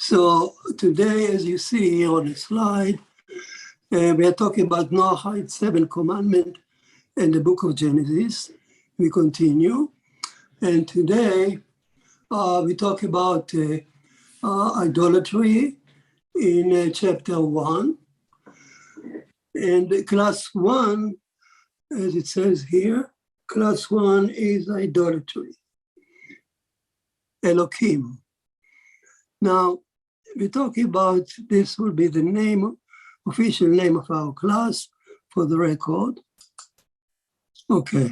So today, as you see on the slide, we are talking about Noahide 7 commandment in the book of Genesis. We continue. And today, we talk about idolatry in chapter 1. And class 1, as it says here, class 1 is idolatry, Elohim. Now, we're talking about, this will be the name, official name of our class for the record. Okay,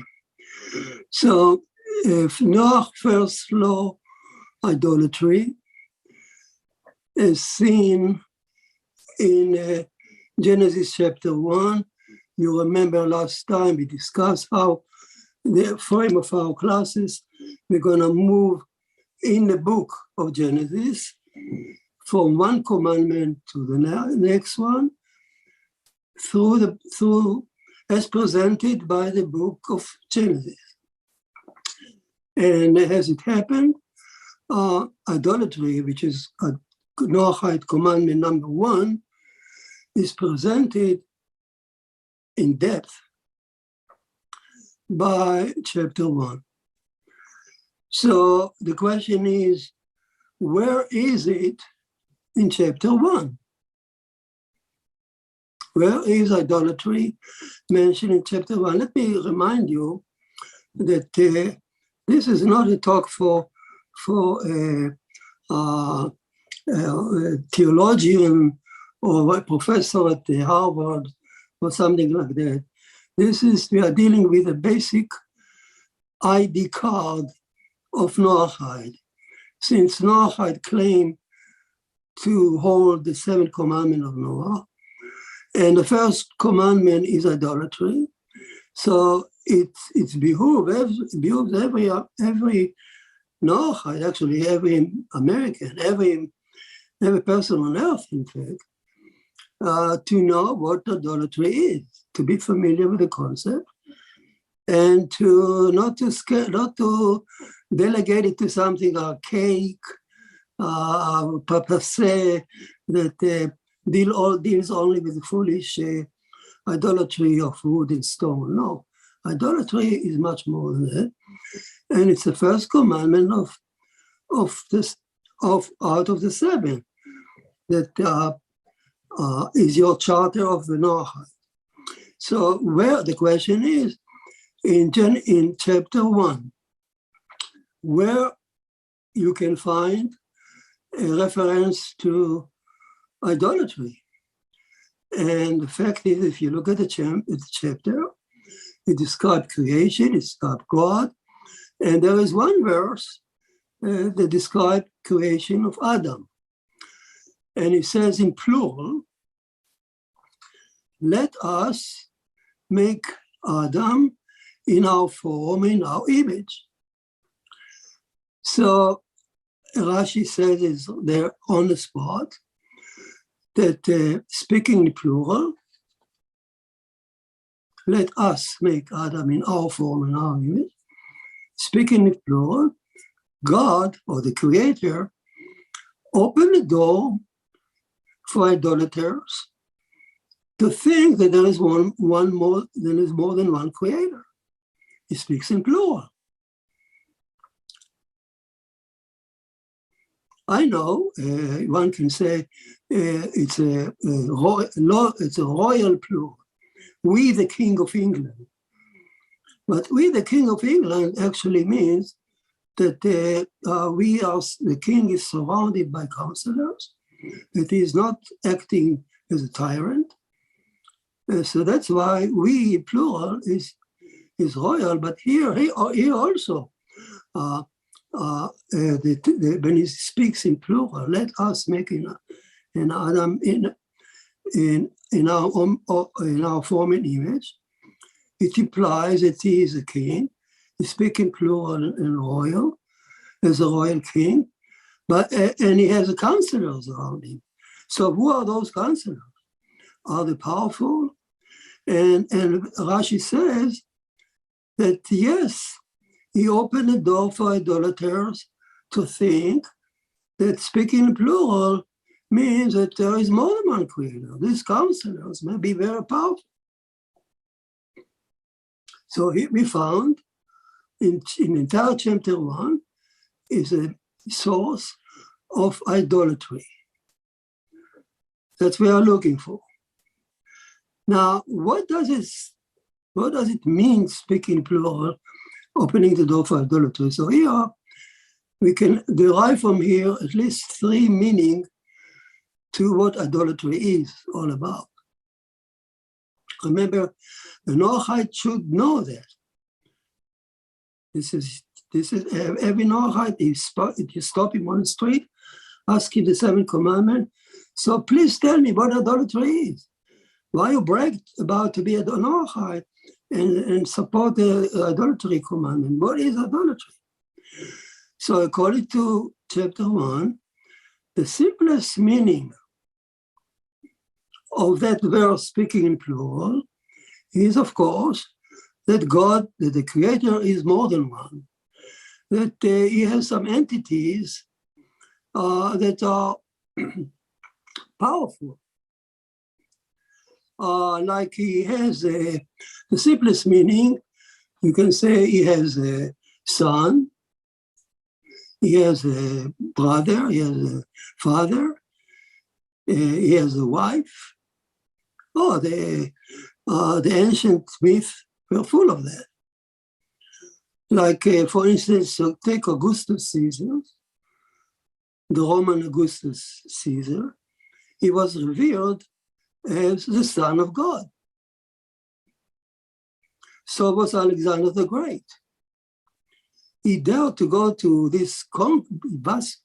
so if Noah's first law, idolatry, is seen in Genesis chapter 1. You remember last time we discussed how the frame of our classes, we're gonna move in the book of Genesis from one commandment to the next one through as presented by the book of Genesis. And as it happened, idolatry, which is a Noahide commandment number 1, is presented in depth by chapter 1. So the question is, where is it in chapter 1? Where is idolatry mentioned in chapter 1? Let me remind you that this is not a talk for a theologian or a professor at Harvard or something like that. We are dealing with a basic ID card of Noahide. Since Noahide claimed to hold the 7th commandment of Noah, and the first commandment is idolatry, so it behooves every Noahide, actually every American, every person on earth, in fact, to know what idolatry is, to be familiar with the concept, and to not to delegate it to something archaic, passe, that deals only with the foolish idolatry of wood and stone. No, idolatry is much more than that, and it's the first commandment out of the 7 that is your charter of the Noahide. So where the question is in chapter 1, where you can find a reference to idolatry. And the fact is, if you look at the chapter, it describes creation, it describes God, and there is one verse that describes creation of Adam. And it says in plural, let us make Adam in our form, in our image. So Rashi says is there on the spot that speaking in plural, let us make Adam in our form and our image. Speaking in plural, God, or the Creator, opened the door for idolaters to think that there is more than one Creator. He speaks in plural. I know one can say it's a royal plural. We, the King of England. But we, the King of England, actually means that the king is surrounded by counselors, that he is not acting as a tyrant. So that's why we, plural, is royal. But here also, when he speaks in plural, let us make in Adam in our form and image, it implies that he is a king. He speaks in plural and royal, as a royal king, and he has counselors around him. So who are those counselors? Are they powerful? And Rashi says that yes, he opened the door for idolaters to think that speaking in plural means that there is more than one creator. These counselors may be very powerful. So we found in entire chapter 1 is a source of idolatry that we are looking for. Now, what does it mean, speaking plural, opening the door for idolatry? So here, we can derive from here at least 3 meanings to what idolatry is all about. Remember, the Noahide should know that. This is every Noahide, if you stop him on the street, ask him the 7th commandment. So please tell me what idolatry is. Why you brag about to be a Noahide and support the idolatry commandment? What is idolatry? So according to chapter 1, the simplest meaning of that verse, speaking in plural, is, of course, that God, that the Creator is more than one, that he has some entities that are powerful. Like he has the simplest meaning, you can say he has a son, he has a brother, he has a father, he has a wife. Oh, the ancient myths were full of that. Like, for instance, take Augustus Caesar, the Roman Augustus Caesar. He was revered as the Son of God. So was Alexander the Great. He dared to go to these vast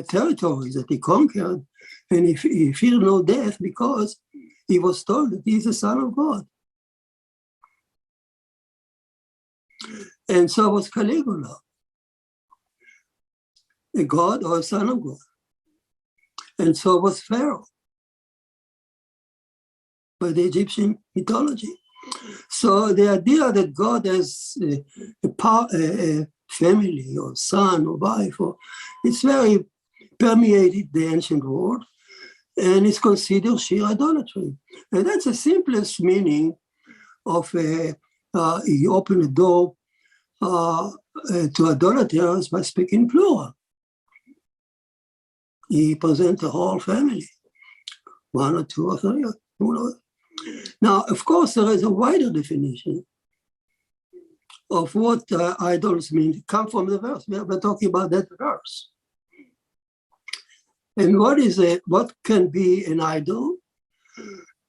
territories that he conquered, and he feared no death because he was told that he is the Son of God. And so was Caligula, a god or a son of God. And so was Pharaoh by the Egyptian mythology. So the idea that God has a family or son or wife, it's very permeated the ancient world, and it's considered sheer idolatry. And that's the simplest meaning of you open the door to idolaters by speaking plural. He presents the whole family, 1 or 2 or 3. Now, of course, there is a wider definition of what idols mean. Come from the verse. We're talking about that verse. And what can be an idol?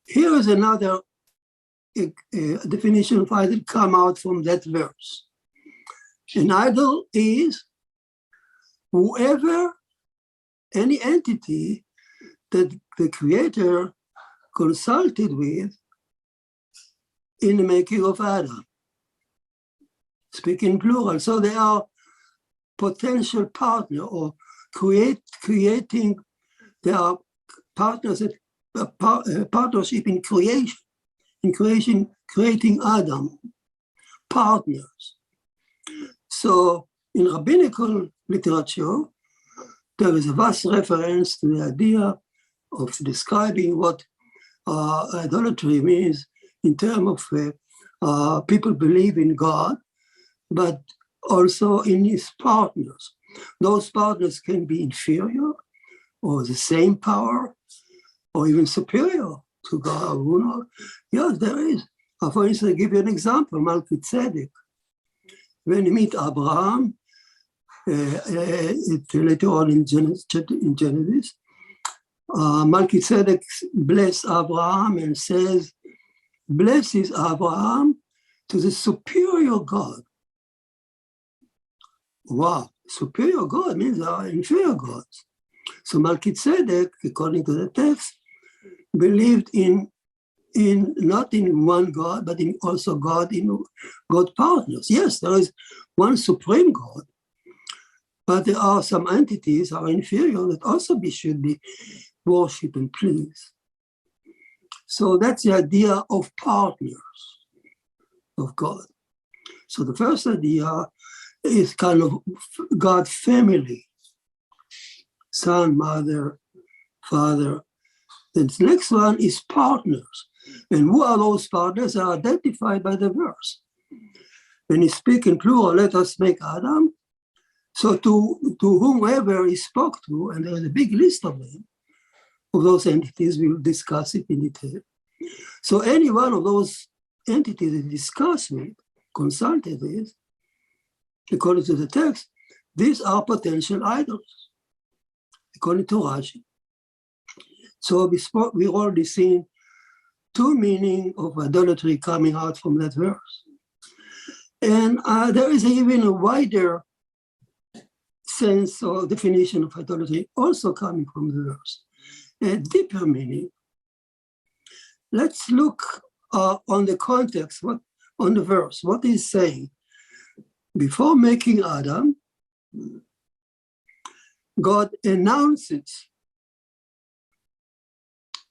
Here is another definition of idol come out from that verse. An idol is whoever, any entity that the Creator consulted with in the making of Adam. Speaking plural. So they are potential partner or creating, they are partners, partnership in creation, creating Adam, partners. So in rabbinical literature, there is a vast reference to the idea of describing what idolatry means in terms of people believe in God, but also in his partners. Those partners can be inferior or the same power or even superior to God. You know? Yes, there is. For instance, I'll give you an example, Melchizedek. When you meet Abraham, later on in Genesis, Melchizedek blesses Abraham and says, blesses Abraham to the superior God. Wow, superior God means there are inferior gods. So Melchizedek, according to the text, believed in not in one God, but in also God in God partners. Yes, there is one supreme God, but there are some entities are inferior that also should be worshipped and pleased. So that's the idea of partners of God. So the first idea is kind of God family. son, mother, father. The next one is partners. And who are those partners? Are identified by the verse. When he speak in plural, let us make Adam. So to whomever he spoke to, and there's a big list of them, of those entities, we will discuss it in detail. So any one of those entities he discussed with, consulted with, according to the text, these are potential idols, according to Rashi. So we've already seen two meanings of idolatry coming out from that verse. And there is even a wider sense or definition of idolatry also coming from the verse, a deeper meaning. Let's look on the context, on the verse, what he's saying. Before making Adam, God announces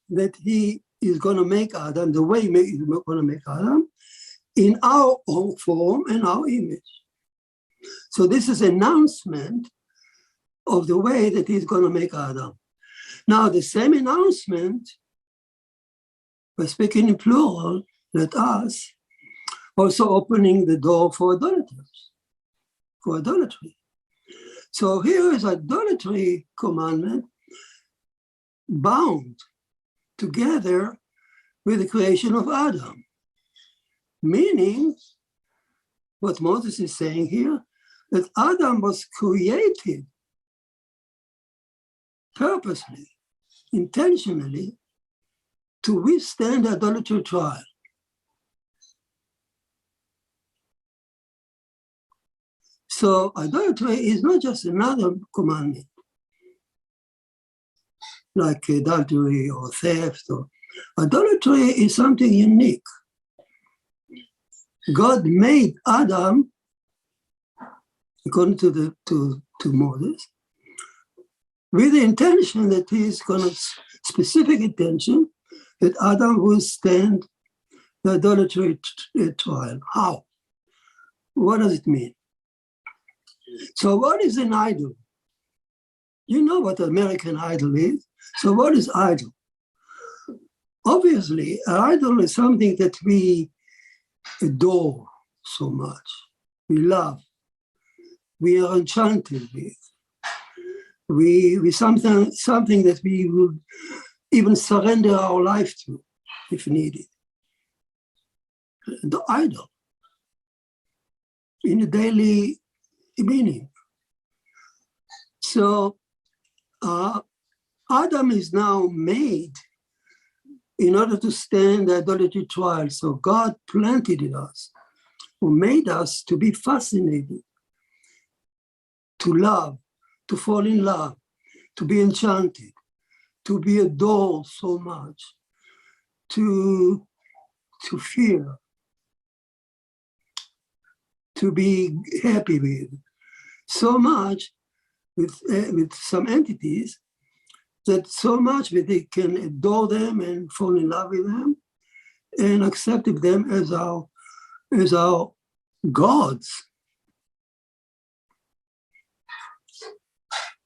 that he is going to make Adam, the way he's going to make Adam, in our own form and our image. So this is an announcement of the way that he's going to make Adam. Now, the same announcement, by speaking in plural, let us, also opening the door for idolaters, for idolatry. So here is idolatry commandment bound together with the creation of Adam. Meaning, what Moses is saying here, that Adam was created purposely, intentionally, to withstand the idolatry trial. So idolatry is not just another commandment, like adultery or theft. Idolatry is something unique. God made Adam, according to Moses, with the intention that he's going to, specific intention, that Adam will stand the idolatry trial. How? What does it mean? So what is an idol? You know what American Idol is. So what is idol? Obviously, an idol is something that we adore so much. We love. We are enchanted with. We something that we would even surrender our life to if needed. The idol in a daily meaning. So Adam is now made in order to stand the idolatry trial. So God planted in us, who made us to be fascinated, to love, to fall in love, to be enchanted, to be adored so much, to fear, to be happy with, so much with some entities, that so much that they can adore them and fall in love with them and accept them as our gods.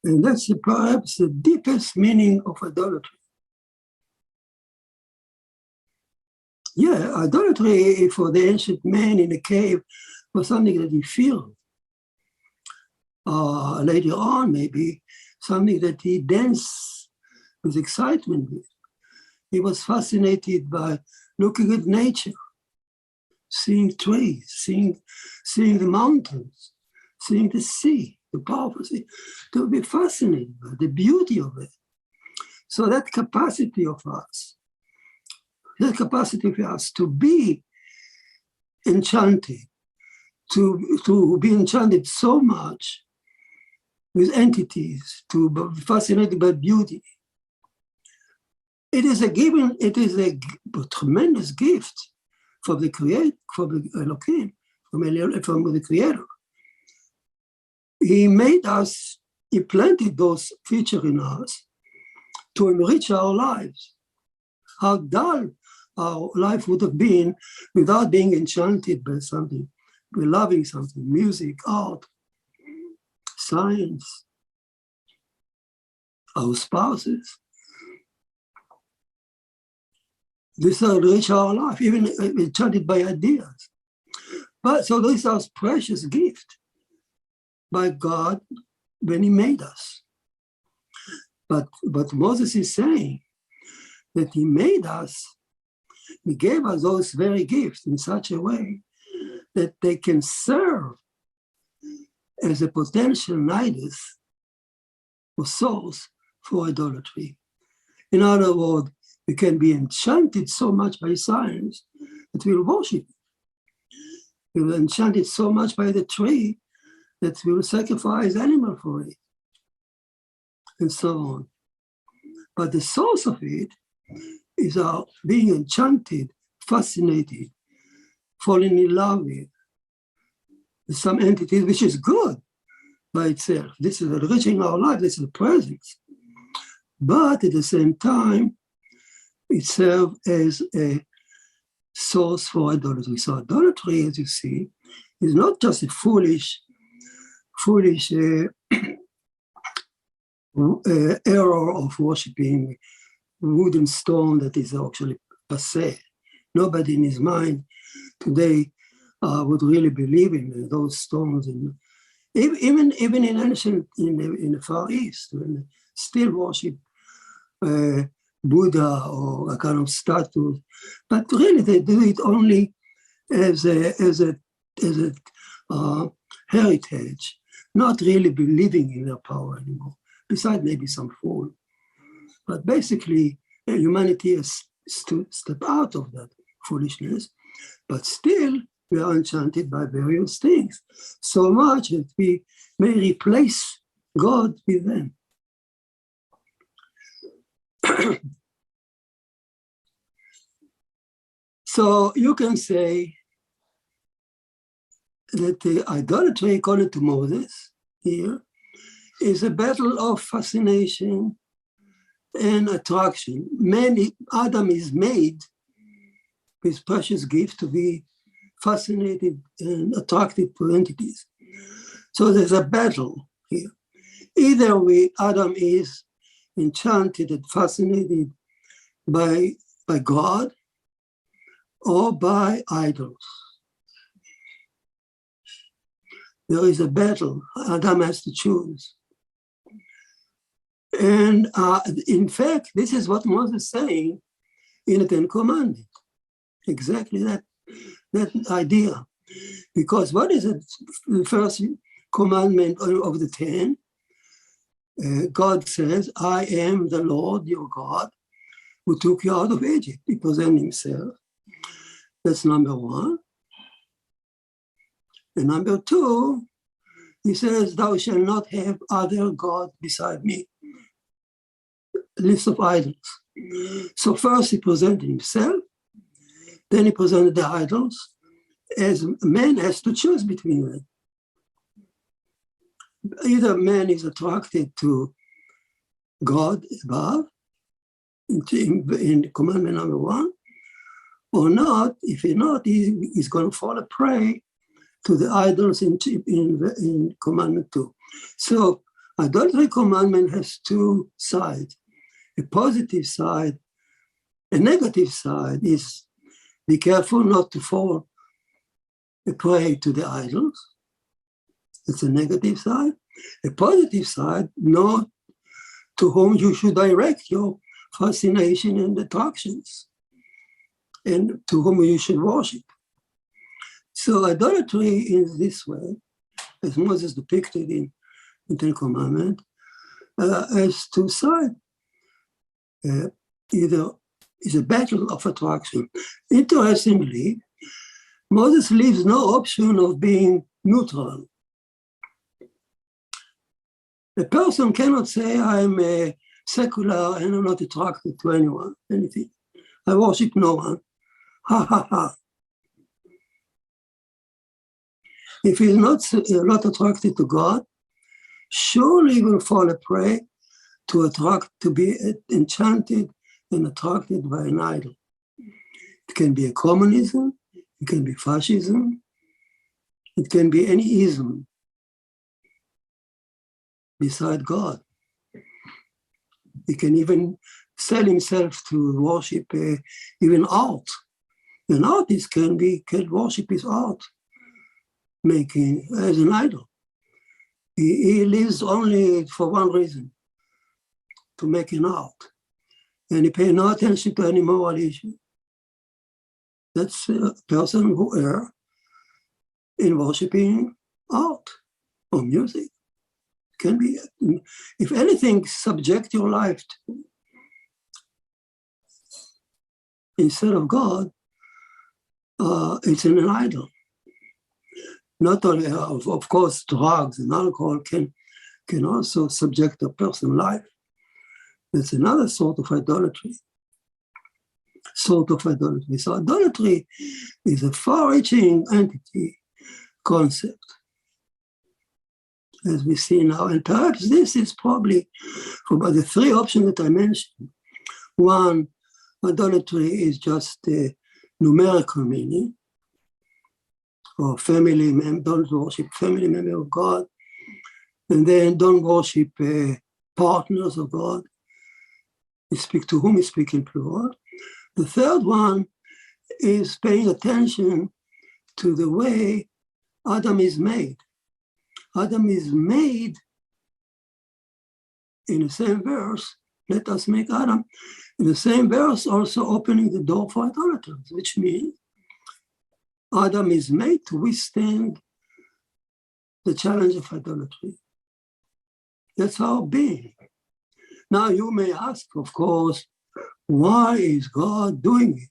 And that's perhaps the deepest meaning of idolatry. Yeah, idolatry for the ancient man in a cave was something that he feared. Later on, maybe something that he danced with excitement with. He was fascinated by looking at nature, seeing trees, seeing the mountains, seeing the sea, the powerful sea, to be fascinated by the beauty of it. So that capacity of us to be enchanted, to be enchanted so much with entities, to be fascinated by beauty. It is a tremendous gift from the Elohim, from the Creator. He made us, he planted those features in us to enrich our lives. How dull our life would have been without being enchanted by something, by loving something, music, art, science. our spouses. This enrich our life, even enchanted by ideas. But so this is our precious gift by God when He made us. But Moses is saying that He made us, He gave us those very gifts in such a way that they can serve as a potential nidus or source for idolatry. In other words, we can be enchanted so much by science that we'll worship it. We will enchanted so much by the tree that we will sacrifice animal for it, and so on. But the source of it is our being enchanted, fascinated, falling in love with some entity which is good by itself. This is enriching our life, this is the presence. But at the same time, it serves as a source for idolatry. So idolatry, as you see, is not just a foolish error of worshiping wood and stone that is actually passé. Nobody in his mind today would really believe in those stones. And even in ancient, in the Far East, when they still worship Buddha or a kind of statue, but really they do it only as a heritage, not really believing in their power anymore. Besides maybe some fool, but basically humanity has to step out of that foolishness. But still, we are enchanted by various things, so much that we may replace God with them. So you can say that the idolatry, according to Moses here, is a battle of fascination and attraction. Adam is made with precious gift to be fascinated and attracted to entities. So there's a battle here. Either Adam is enchanted and fascinated by God or by idols. There is a battle. Adam has to choose. And in fact, this is what Moses is saying in the Ten Commandments. Exactly that idea. Because what is it? The first commandment of the 10, God says, I am the Lord your God who took you out of Egypt. He presents himself. That's number one. And number two, he says, thou shalt not have other God beside me. A list of idols. So first he presented himself, then he presented the idols, as man has to choose between them. Either man is attracted to God above, in commandment number one, or not. If he's not, he's going to fall a prey to the idols in commandment 2. So idolatry commandment has two sides. A positive side, a negative side is be careful not to fall a prey to the idols. It's a negative side. A positive side, know to whom you should direct your fascination and attractions, and to whom you should worship. So idolatry is this way, as Moses depicted in Ten Commandments, as two sides. Either is a battle of attraction. Interestingly, Moses leaves no option of being neutral. A person cannot say, I'm a secular and I'm not attracted to anyone, anything. I worship no one. Ha, ha, ha. If he's not attracted to God, surely he will fall a prey to be enchanted and attracted by an idol. It can be a communism, it can be fascism, it can be any ism beside God. He can even sell himself to worship even art. An artist can worship his art making as an idol. He lives only for one reason, to make an art. And he pays no attention to any moral issue. That's a person who errs in worshiping art or music. Can be, if anything, subject your life to instead of God, it's an idol. Not only, of course, drugs and alcohol can also subject a person's life. That's another sort of idolatry. So idolatry is a far-reaching entity concept, as we see now. And perhaps this is probably, for the three options that I mentioned. One, idolatry is just a numerical meaning, or don't worship family member of God, and then don't worship partners of God. You speak to whom you speak in plural. The third one is paying attention to the way Adam is made. Adam is made in the same verse, let us make Adam, in the same verse also opening the door for idolaters, which means Adam is made to withstand the challenge of idolatry. That's our being. Now you may ask, of course, why is God doing it?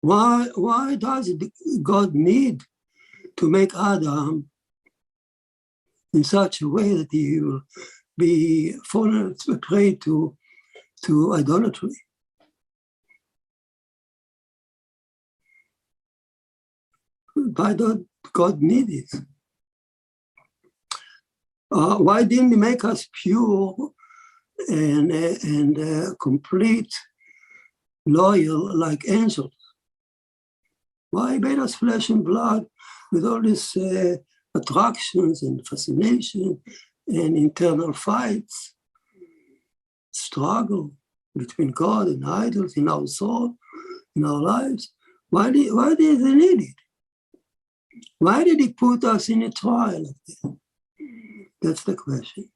Why does God need to make Adam in such a way that he will be fallen prey to idolatry? Why does God need it? Why didn't he make us pure and complete, loyal like angels? Why made us flesh and blood with all these attractions and fascination and internal fights, struggle between God and idols in our soul, in our lives? Why did he need it? Why did he put us in a trial like that? That's the question.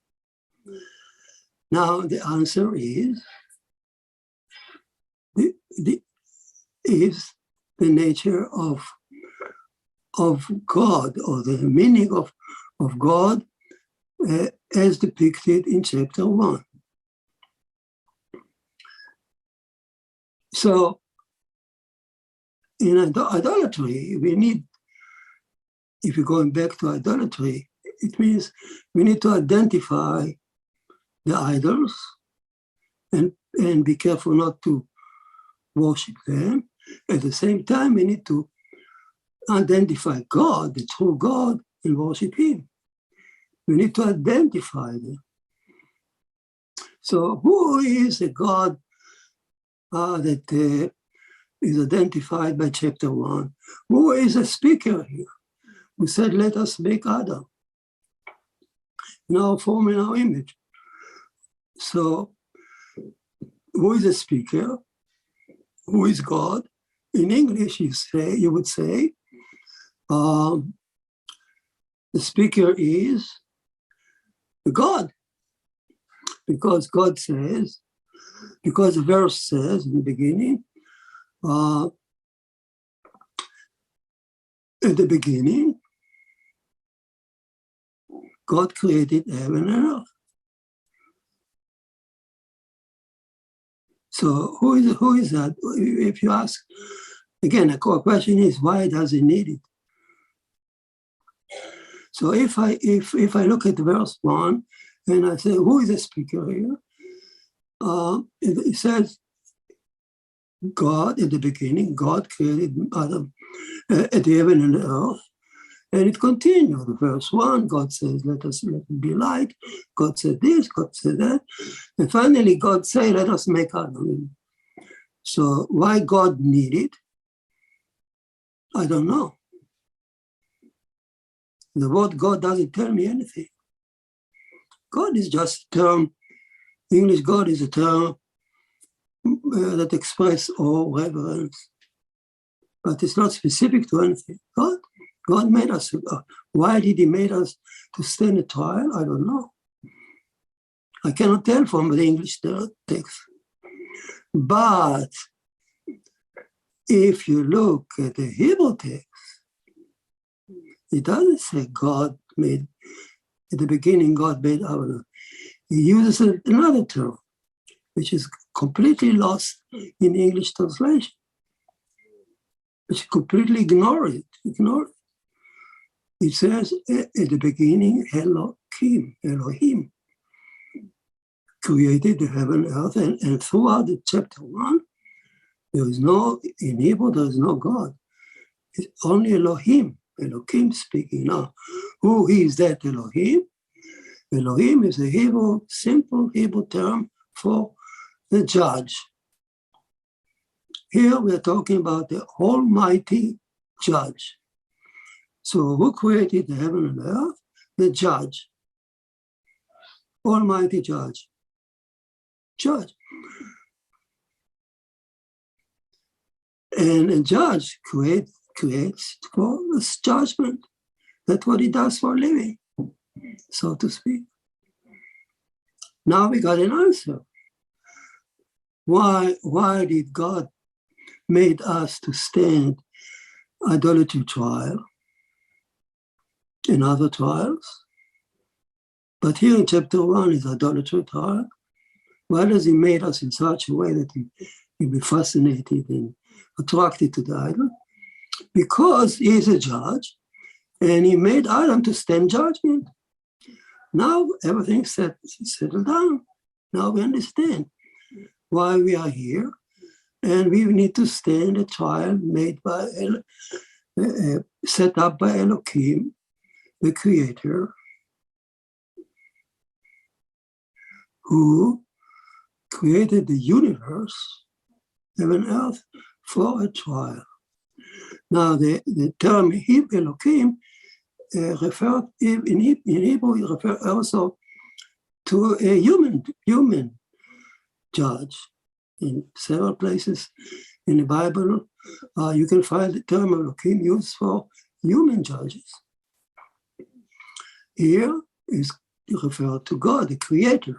Now the answer is the nature of God, or the meaning of God as depicted in chapter 1. So in idolatry, we need, if you're going back to idolatry, it means we need to identify the idols and be careful not to worship them. At the same time, we need to identify God, the true God, and worship him. We need to identify them. So who is a God that is identified by chapter 1? Who is a speaker here? Who said, let us make Adam in our form, in our image. So who is a speaker? Who is God? In English, you would say, the speaker is God. Because God says, because the verse says in the beginning, at the beginning, God created heaven and earth. So who is that? If you ask, again, the core question is, why does he need it? So if I look at verse 1 and I say, who is the speaker here? It says, God, at the beginning, God created Adam at the heaven and the earth. And it continues. Verse 1, God says, let it be light. God said this, God said that. And finally, God said, let us make Adam. So why God needed? I don't know. The word God doesn't tell me anything. God is just a term. English God is a term that expresses all reverence, but it's not specific to anything. God made us. Why did He make us to stand a trial? I don't know. I cannot tell from the English text. But if you look at the Hebrew text, it doesn't say God made, at the beginning God made Abraham. He uses another term, which is completely lost in English translation, which completely ignore it. It says at the beginning, Elohim, created the heaven and earth, and throughout the chapter 1, there is no, in Hebrew, there is no God. It's only Elohim speaking. Now, who is that Elohim? Elohim is a simple Hebrew term for the judge. Here we are talking about the Almighty Judge. So who created the heaven and earth? The Judge. Almighty Judge. And a judge creates for judgment. That's what he does for a living, so to speak. Now we got an answer. Why did God made us to stand idolatry trial and other trials? But here in chapter 1 is idolatry trial. Why does He made us in such a way that we be fascinated and attracted to the idol? Because He is a judge, and He made Adam to stand judgment. Now everything's settled down. Now we understand why we are here, and we need to stand a trial made by, set up by Elohim, the Creator, who created the universe, heaven and earth, for a trial. Now the term Elohim referred in Hebrew, it refers also to a human judge. In several places in the Bible, you can find the term Elohim used for human judges. Here is referred to God, the Creator,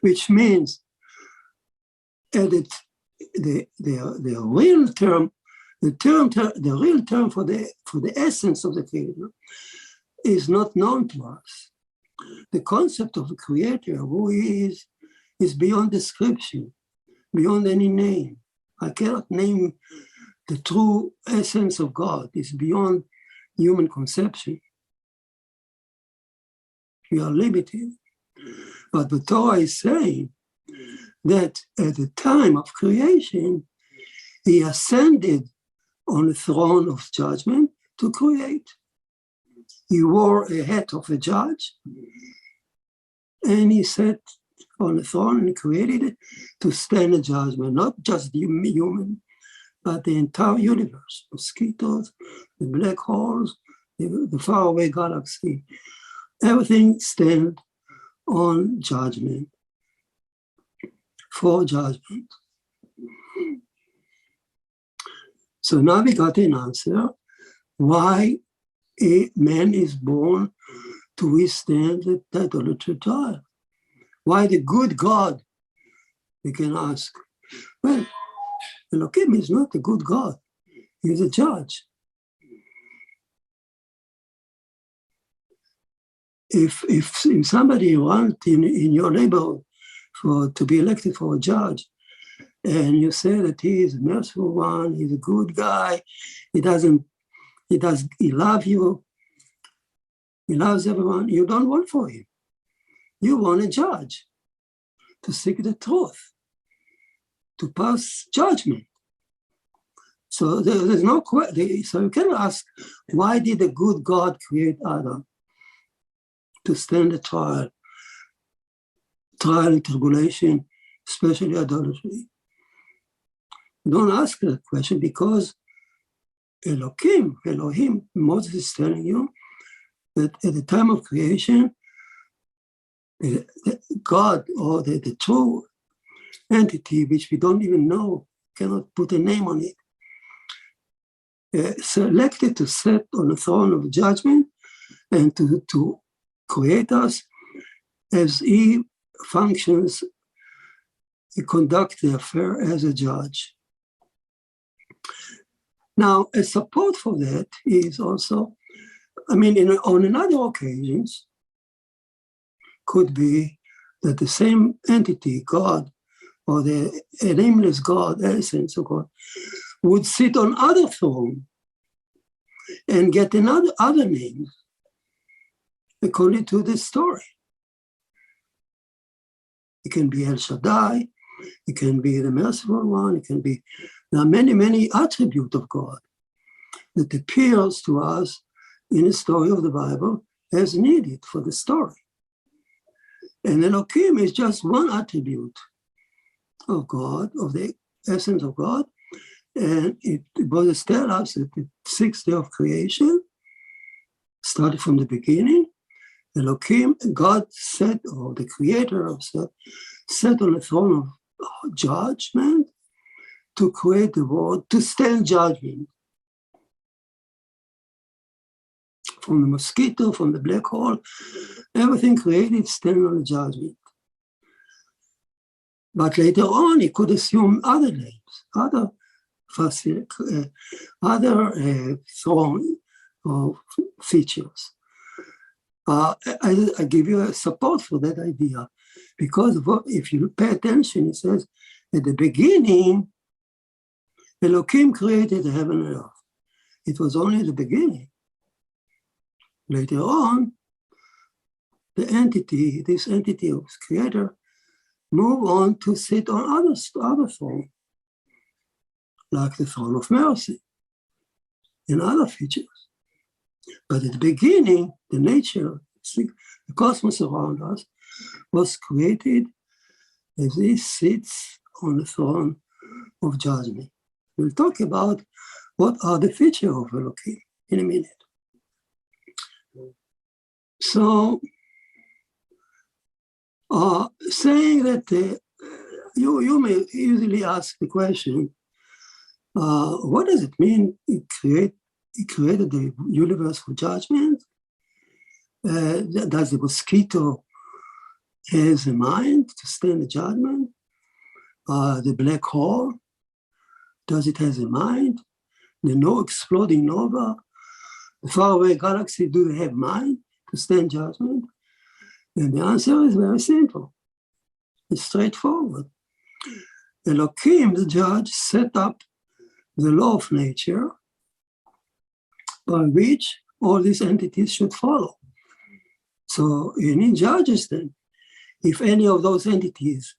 which means the real term, the real term for the essence of the Creator is not known to us. The concept of the Creator, who He is beyond description, beyond any name. I cannot name the true essence of God. It's beyond human conception. We are limited. But the Torah is saying that at the time of creation, He ascended on the throne of judgment to create. He wore a hat of a judge, and He sat on the throne and created it to stand a judgment, not just the human, but the entire universe, mosquitoes, the black holes, the faraway galaxy. Everything stands on judgment, for judgment. So now we got an answer why a man is born to withstand the idolatry trial. Why the good God, we can ask. Well, Elohim is not a good God. He's a judge. If somebody wants in your neighborhood to be elected for a judge, and you say that he is a merciful one, he's a good guy, he loves you, he loves everyone, you don't want for him. You want a judge to seek the truth, to pass judgment. So there's no question. So you can ask, why did the good God create Adam? To stand the trial and tribulation, especially idolatry. Don't ask that question because Elohim, Moses is telling you that at the time of creation, God, or the true entity, which we don't even know, cannot put a name on it, selected to sit on the throne of judgment and to create us as he functions, he conducts the affair as a judge. Now, a support for that is also, on another occasions, could be that the same entity, God, or the nameless God, essence of God, would sit on other throne and get other names according to this story. It can be El Shaddai, it can be the merciful one, there are many, many attributes of God that appears to us in the story of the Bible as needed for the story. And Elohim is just one attribute of God, of the essence of God. And it was tell us that the sixth day of creation started from the beginning. Elohim, God sat, or the creator of sat on the throne of judgment to create the world, to stand judgment. From the mosquito, from the black hole, everything created stand on the judgment. But later on, he could assume other names, other throne or features. I give you a support for that idea, because if you pay attention, it says, at the beginning, Elohim created the heaven and earth. It was only the beginning. Later on, this entity of creator, move on to sit on other throne, like the throne of mercy and other features. But at the beginning, the nature, the cosmos around us, was created as he sits on the throne of judgment. We'll talk about what are the features of Elohim in a minute. So, saying that you may easily ask the question, what does it mean he created the universe for judgment? Does the mosquito has a mind to stand the judgment? The black hole, does it have a mind? The exploding nova, the faraway galaxy, do they have mind to stand judgment? And the answer is very simple. It's straightforward. Elohim, the judge, set up the law of nature by which all these entities should follow. So he judges them. If any of those entities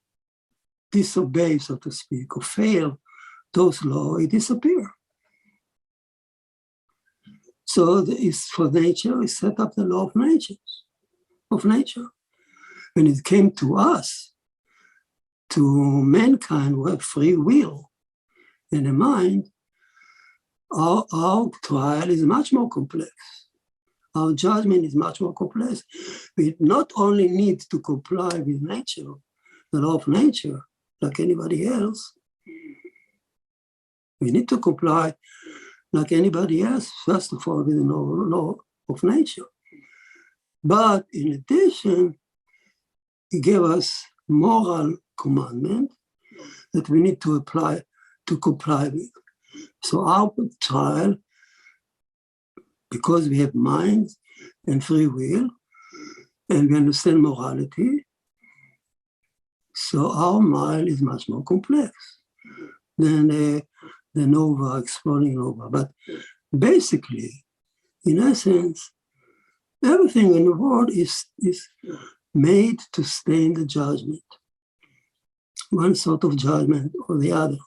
disobey, so to speak, or fail those laws, it disappears. So for nature, he set up the law of nature. When it came to us, to mankind who have free will and a mind, our trial is much more complex. Our judgment is much more complex. We not only need to comply with nature, the law of nature, like anybody else, we need to comply like anybody else, first of all, with the law of nature. But in addition, he gave us moral commandment that we need to comply with. So our trial, because we have mind and free will, and we understand morality, so our mind is much more complex than the nova, exploding nova. But basically, in essence, everything in the world is made to stand the judgment, one sort of judgment or the other.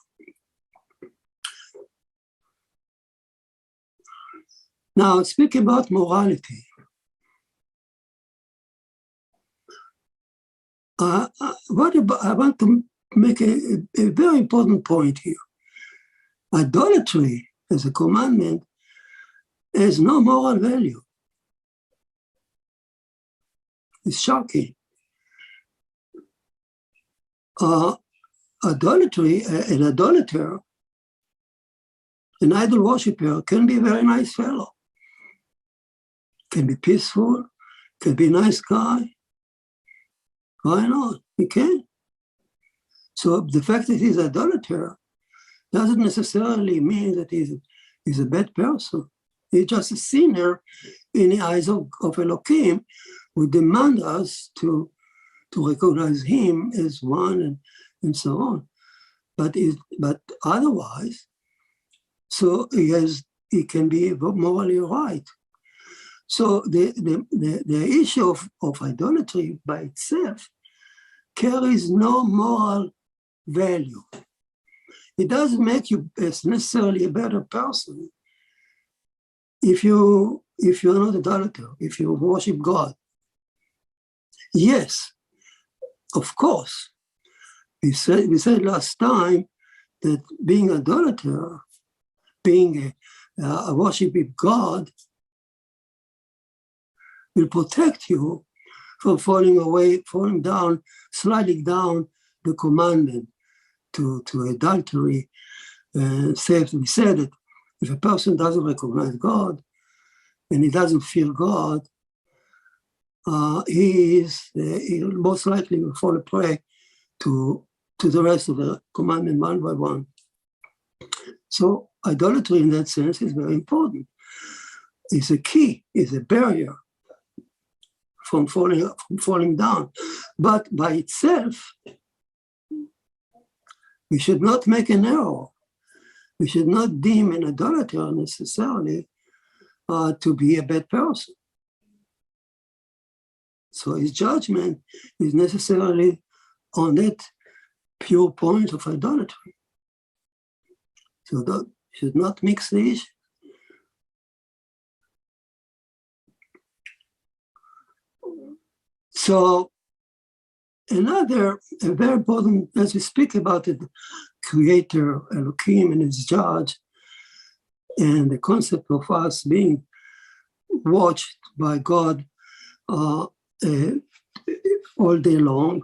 Now, speaking about morality, I want to make a very important point here. Idolatry as a commandment has no moral value. It's shocking. Idolatry, an idolater, an idol worshiper can be a very nice fellow, can be peaceful, can be a nice guy. Why not? He can. So the fact that he's an idolater doesn't necessarily mean that he's a bad person. He's just a sinner in the eyes of Elohim, who demand us to recognize him as one and so on. But otherwise, so he can be morally right. So the issue of idolatry by itself carries no moral value. It doesn't make you necessarily a better person if you're not an idolater, if you worship God. Yes, of course. We said last time that being an idolater, being a worshiping God, will protect you from falling down, sliding down the commandment to adultery. We said that if a person doesn't recognize God and he doesn't fear God, he most likely will fall prey to the rest of the commandment one by one. So idolatry in that sense is very important. It's a key, it's a barrier from falling down. But by itself, we should not make an error. We should not deem an idolater necessarily to be a bad person. So his judgment is necessarily on that pure point of idolatry. So that should not mix the issue. So a very important, as we speak about the creator Elohim and his judge, and the concept of us being watched by God all day long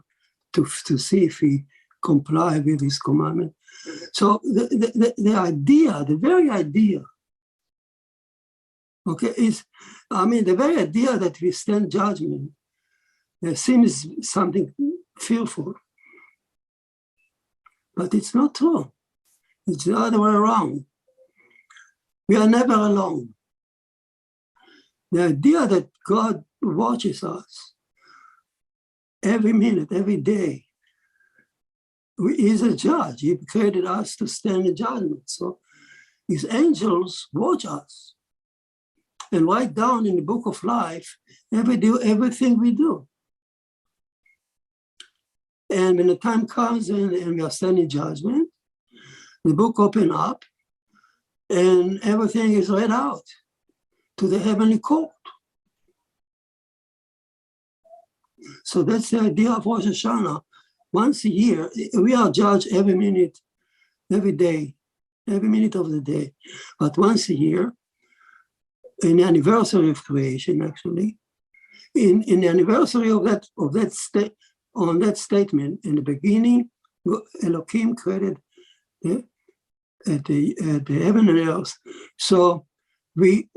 to see if we comply with his commandment. So the idea, the very idea, okay, the very idea that we stand judgment seems something fearful, but it's not true. It's the other way around. We are never alone. The idea that God watches us every minute, every day, he is a judge. He created us to stand in judgment. So his angels watch us and write down in the book of life everything we do. And when the time comes and we are standing in judgment, the book opens up and everything is read out to the heavenly court. So that's the idea of Rosh Hashanah. Once a year, we are judged every minute, every day, every minute of the day. But once a year, in the anniversary of creation, actually, in the anniversary of that statement, in the beginning, Elohim created the heaven and earth. So we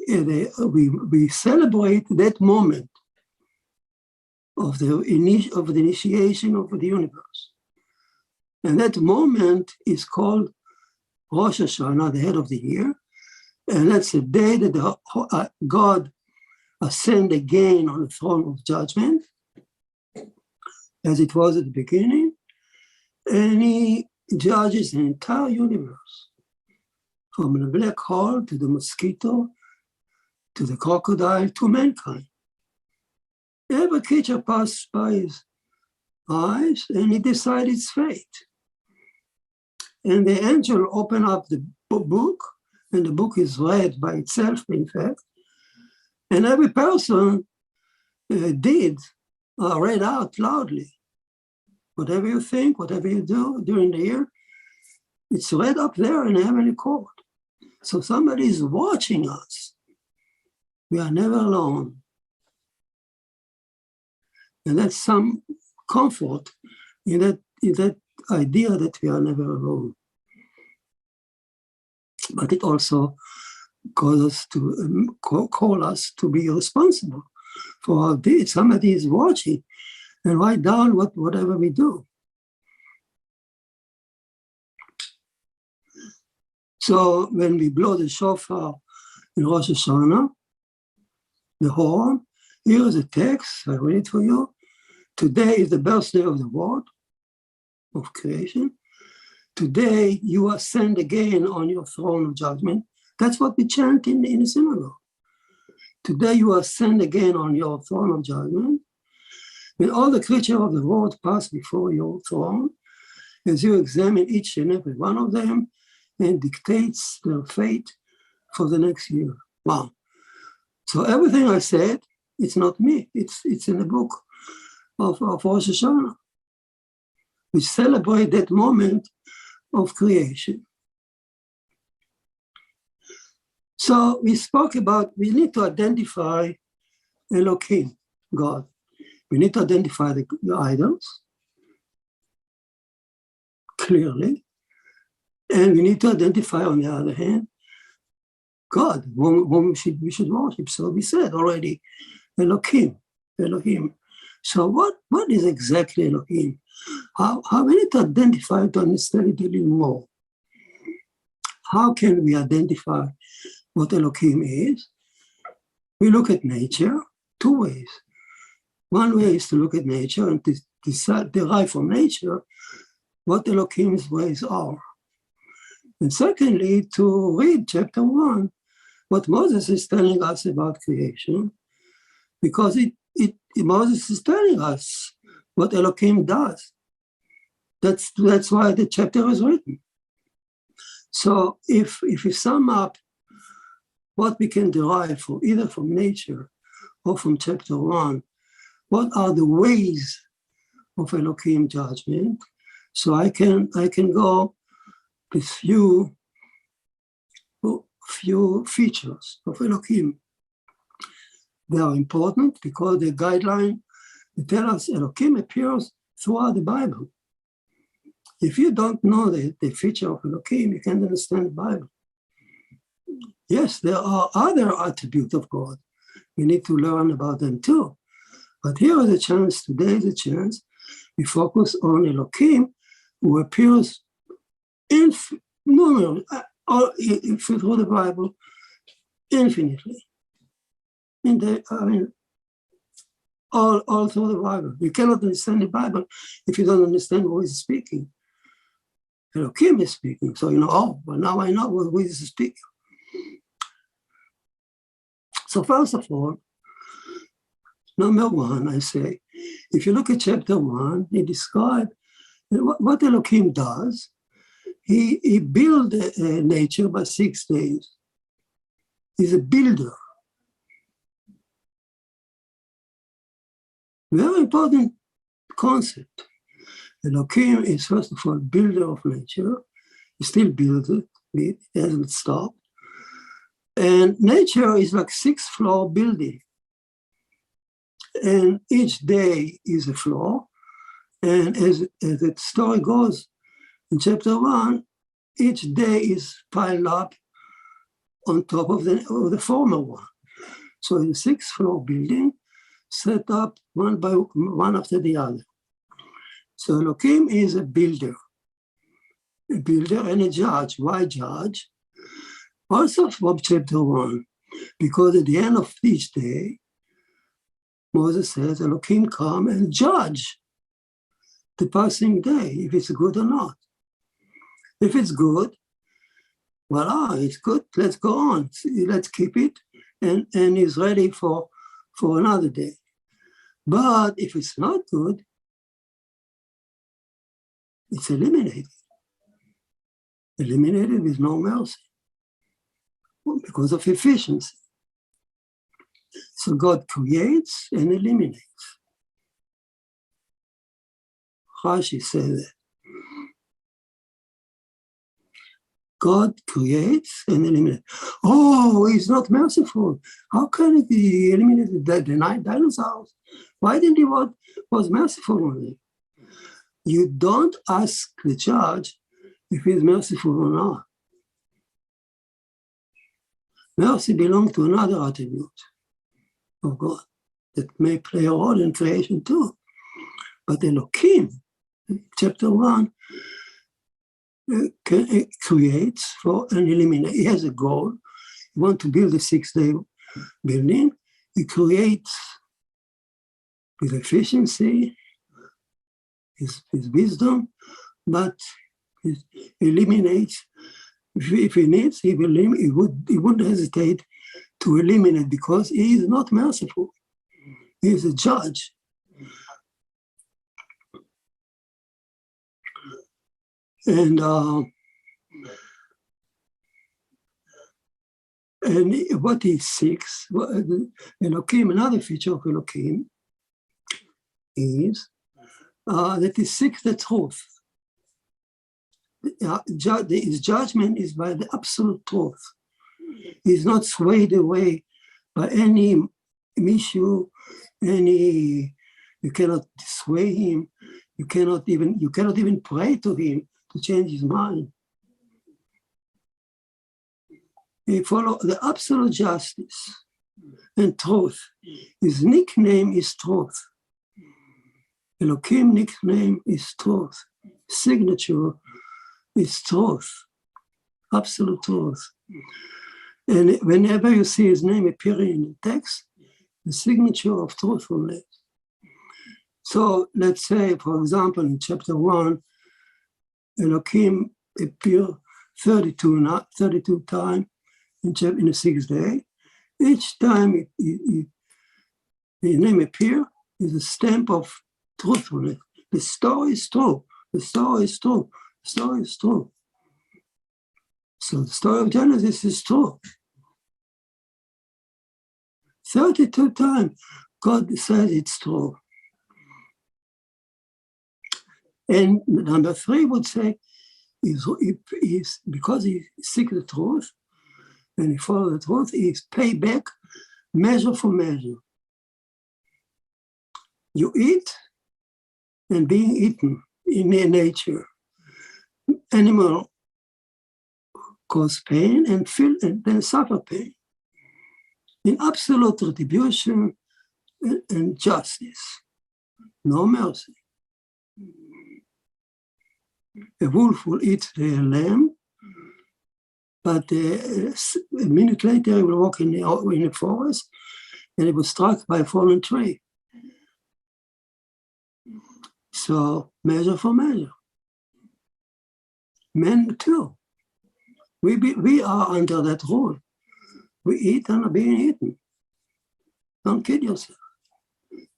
celebrate that moment of the initiation of the universe. And that moment is called Rosh Hashanah, the head of the year. And that's the day that God ascend again on the throne of judgment, as it was at the beginning. And he judges the entire universe, from the black hole to the mosquito, to the crocodile, to mankind. Every creature passed by his eyes, and he decided its fate. And the angel opened up the book, and the book is read by itself, in fact. And every person read out loudly. Whatever you think, whatever you do during the year, it's read up there in the heavenly court. So somebody is watching us. We are never alone. And that's some comfort in that idea that we are never alone. But it also calls us to call us to be responsible for our deeds. Somebody is watching and write down whatever we do. So when we blow the shofar in Rosh Hashanah, the horn, here is a text, I read it for you. Today is the birthday of the world, of creation. Today you ascend again on your throne of judgment. That's what we chant in the synagogue. Today you ascend again on your throne of judgment. When all the creatures of the world pass before your throne, as you examine each and every one of them and dictates their fate for the next year. Wow. So everything I said, it's not me. It's in the book of Rosh Hashanah, which celebrate that moment of creation. So we spoke about, we need to identify Elohim, God. We need to identify the idols clearly. And we need to identify, on the other hand, God, whom we should worship. So we said already, Elohim. So what is exactly Elohim? How we need to identify to understand it a little more. How can we identify what Elohim is? We look at nature two ways. One way is to look at nature and to derive from nature what Elohim's ways are. And secondly, to read chapter 1, what Moses is telling us about creation, because Moses is telling us what Elohim does. That's why the chapter is written. So if we sum up what we can derive from either from nature or from chapter 1, what are the ways of Elohim judgment? So I can go with few features of Elohim. They are important because the guideline, they tell us Elohim appears throughout the Bible. If you don't know the feature of Elohim, you can't understand the Bible. Yes, there are other attributes of God. We need to learn about them too. But here is a chance, today is a chance, we focus on Elohim, who appears through the Bible infinitely. All through the Bible. You cannot understand the Bible if you don't understand who is speaking. Elohim is speaking, so but now I know who is speaking. So first of all, number one, I say, if you look at chapter 1, he describes what Elohim does. He built nature by 6 days. He's a builder. Very important concept. Elohim is, first of all, builder of nature. He still builds it. It hasn't stopped. And nature is like 6-floor building. And each day is a floor. And as the story goes in chapter 1, each day is piled up on top of the former one. So in a 6-floor building, set up one after the other. So Elohim is a builder and a judge. Why judge? Also from chapter 1, because at the end of each day, Moses says, Elohim come and judge the passing day, if it's good or not. If it's good, it's good, let's go on. Let's keep it, and he's ready for another day. But if it's not good, it's eliminated with no mercy because of efficiency. So God creates and eliminates. Rashi says that. God creates and eliminates. Oh, he's not merciful. How can he eliminate the dinosaurs? Why didn't he was merciful on it? You don't ask the judge if he's merciful or not. Mercy belongs to another attribute of God that may play a role in creation too. But Elohim, chapter 1, creates for and eliminates. He has a goal. He wants to build a 6-day building. He creates with efficiency, his wisdom, but he eliminates. If he needs, he wouldn't hesitate to eliminate because he is not merciful. He is a judge. And what he seeks, Elohim, another feature of Elohim is that he seeks the truth. His judgment is by the absolute truth. He's not swayed away by any issue, you cannot sway him. You cannot even pray to him to change his mind. He follows the absolute justice and truth. His nickname is truth. Elohim nickname is truth. Signature is truth. Absolute truth. And whenever you see his name appearing in the text, the signature of truthfulness. So let's say, for example, in chapter 1, Elohim appeared 32 times in the 6th day. Each time his name appears is a stamp of truthfulness. The story is true. The story is true. The story is true. So the story of Genesis is true. 32 times God says it's true. And number 3 would say, is because he seeks the truth and he follows the truth, he is paid back measure for measure. You eat and being eaten in nature. Animal cause pain and feel and then suffer pain. In absolute retribution and justice, no mercy. A wolf will eat the lamb, but a minute later he will walk in the forest and he was struck by a fallen tree. So measure for measure. Men too. We are under that rule. We eat and are being eaten. Don't kid yourself.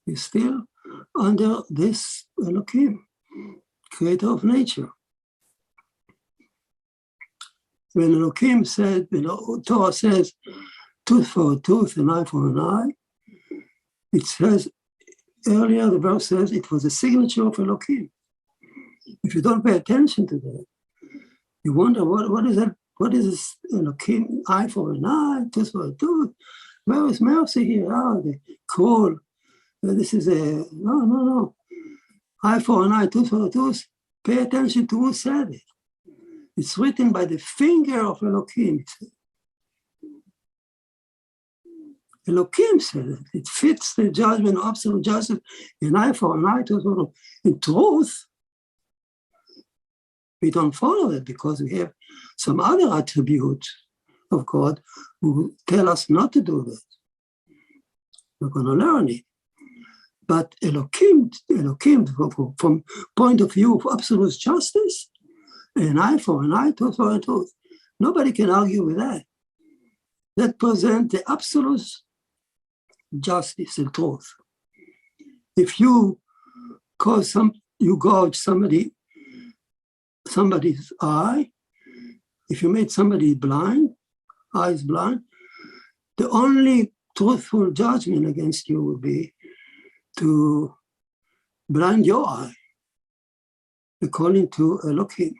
You're still under this Elohim, creator of nature. When Elohim said, Torah says, tooth for a tooth, an eye for an eye, it says, earlier the verse says it was a signature of Elohim. If you don't pay attention to that, you wonder, what is that? What is this Elohim, eye for an eye, tooth for a tooth? Where is mercy here? Oh, the cruel. This is no. Eye for an eye, tooth for a tooth. Pay attention to who said it. It's written by the finger of Elohim. Elohim said it. It fits the judgment of absolute justice. An eye for an eye, tooth for a tooth. In truth, we don't follow it because we have some other attributes of God who tell us not to do that. We're going to learn it. But Elohim, from point of view of absolute justice, an eye for an eye, tooth for a tooth. Nobody can argue with that. That presents the absolute justice and truth. If you gouge somebody's eye, if you made somebody blind, eyes blind, the only truthful judgment against you would be to blind your eye, according to Elohim.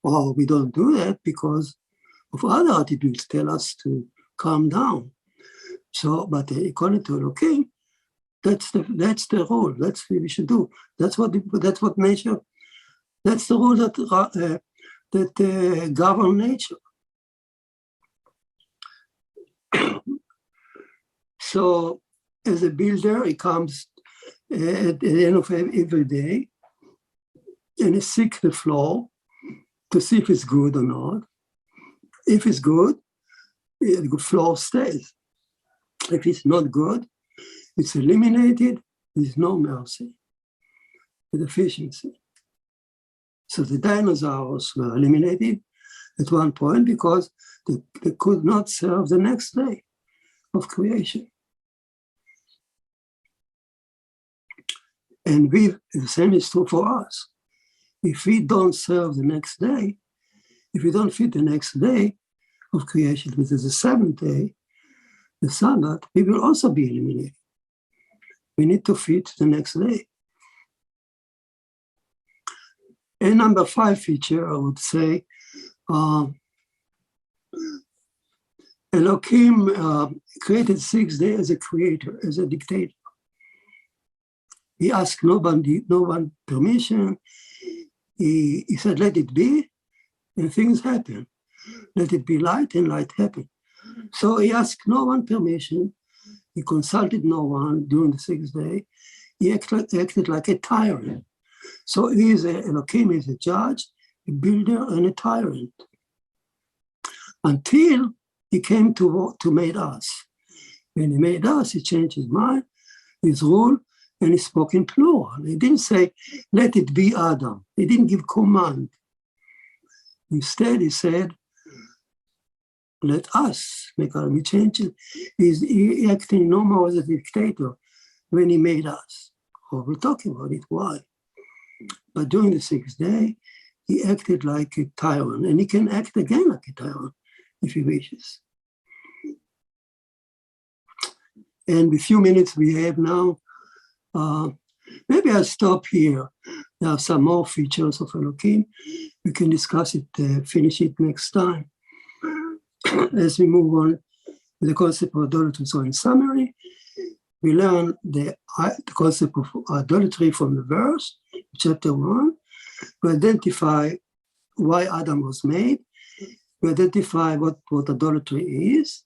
Or we don't do that because of other attributes tell us to calm down. So, but according to Elohim, that's the rule. That's what we should do. That's what nature. That's the rule that govern nature. So, as a builder, he comes at the end of every day, and he seeks the floor to see if it's good or not. If it's good, the floor stays. If it's not good, it's eliminated. There's no mercy, the deficiency. So the dinosaurs were eliminated at one point because they could not serve the next day of creation. And the same is true for us. If we don't serve the next day, if we don't fit the next day of creation, which is the seventh day, the Sabbath, we will also be eliminated. We need to fit the next day. And number 5 feature, I would say, Elohim created 6 days as a creator, as a dictator. He asked no one permission. He said, let it be, and things happen. Let it be light, and light happened. So he asked no one permission. He consulted no one during the 6th day. He acted like a tyrant. So Elohim is a judge, a builder, and a tyrant. Until he came to make us. When he made us, he changed his mind, his rule, and he spoke in plural. He didn't say, let it be Adam. He didn't give command. Instead, he said, let us make our changes. He acting no more as a dictator when he made us. Oh, we're talking about it, why? But during the 6th day, he acted like a tyrant, and he can act again like a tyrant if he wishes. And the few minutes we have now, maybe I'll stop here. There are some more features of Elohim. We can discuss it, finish it next time. As we move on with the concept of idolatry. So in summary, we learn the concept of idolatry from the verse, chapter 1. We identify why Adam was made. We identify what idolatry is,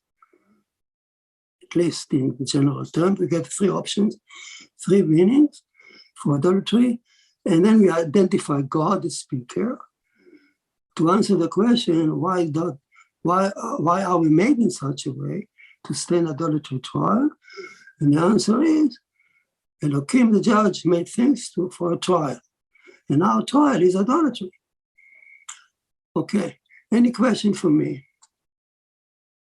at least in general terms. We get 3 options, 3 meanings for idolatry. And then we identify God, the speaker, to answer the question, why are we made in such a way to stand idolatry trial? And the answer is, Elohim, the judge, made things for a trial. And our trial is idolatry. Okay, any question for me?